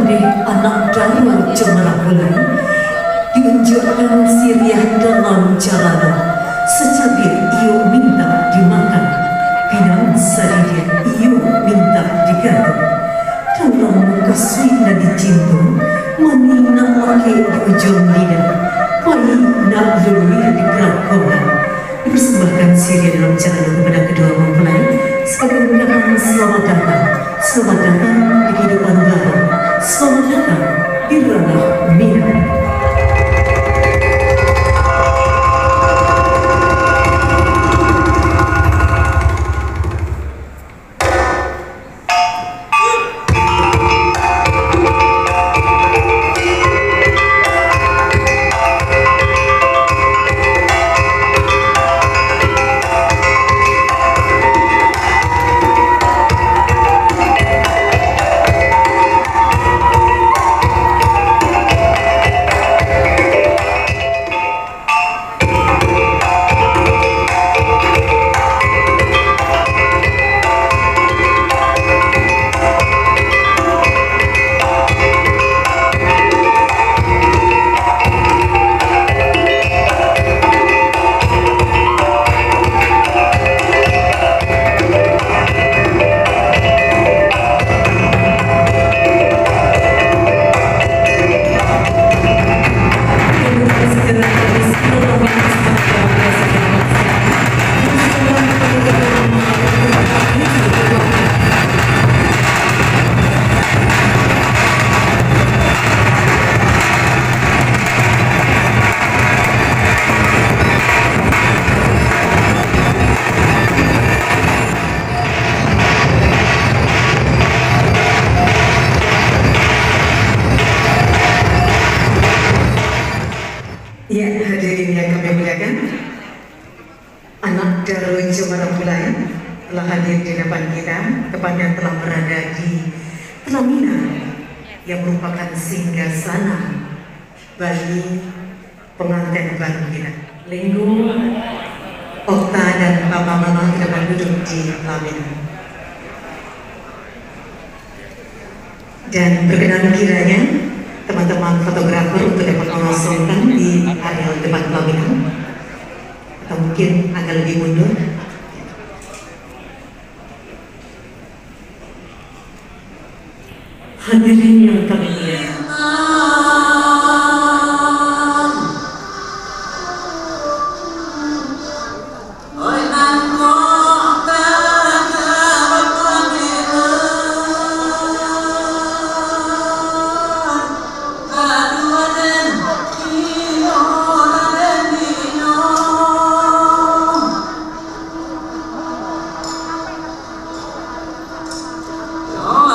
oleh anak Darul Cemerapulai diunjukkan Siriah dalam jalana secabir iyo minta dimakan pinang sadidia iyo minta digaduh dalam muka suina dicintu mani nak laki di ujung lidah pai nak lului di kerangkongan dipersembahkan Siriah dalam jalana kepada kedua mempelai sebagai ungkapan selamat datang di kehidupan baru, selamat datang di ranah Minang. Ya, hadirin yang kami muliakan, anak Darul Cemerapulai telah hadir di depan kita, tepatnya telah berada di pelaminan yang merupakan singgasana bagi pengantin baru kita. Linggu, Okta dan Papa Mama dapat duduk di pelaminan. Dan berkenan kiranya teman-teman fotografer untuk dapat mengosongkan di area depan pelaminan, atau mungkin agak lebih mundur. Hadirin yang kami muliakan, Oh,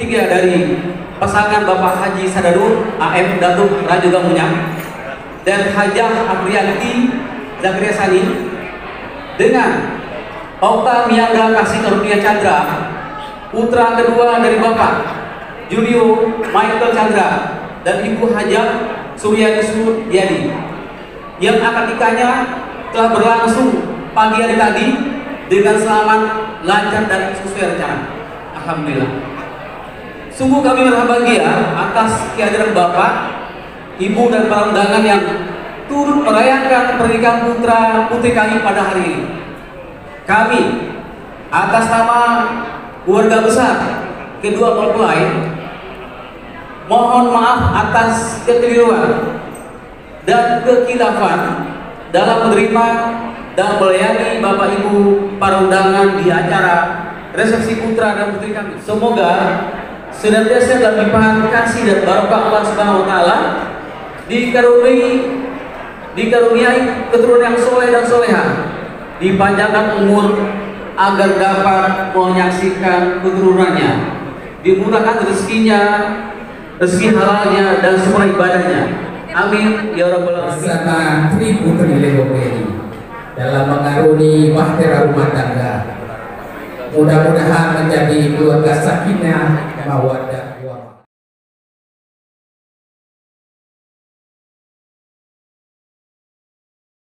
ketiga dari pasangan Bapak Haji Sadadu AM Datuk Raja Gamunyang dan Hajah Apriyanti Zakaria Sani dengan Okta Miangga Kasih Karunia Chandra, putra kedua dari Bapak Julio Michael Chandra dan Ibu Hajah Suryani Suryadi, yang akad nikahnya telah berlangsung pagi hari tadi dengan selamat, lancar dan sesuai rencana. Alhamdulillah. Sungguh kami berbahagia atas kehadiran Bapak, Ibu dan para undangan yang turut merayakan pernikahan putra putri kami pada hari ini. Kami atas nama keluarga besar kedua mempelai mohon maaf atas kekeliruan dan kekhilafan dalam menerima dan melayani Bapak Ibu para undangan di acara resepsi putra dan putri kami. Semoga senantiasa dalam limpahan kasih dan barokah Allah Subhanahu wa taala dikaruniai keturunan yang soleh dan soleha, dipanjangkan umur agar dapat menyaksikan keturunannya, dimudahkan rezekinya, rezeki halalnya dan semua ibadahnya. Amin ya rabbal alamin. Bersama Tri Putri Legogeri dalam mengaruni bahtera rumah tangga, mudah-mudahan menjadi keluarga sakinah mawaddah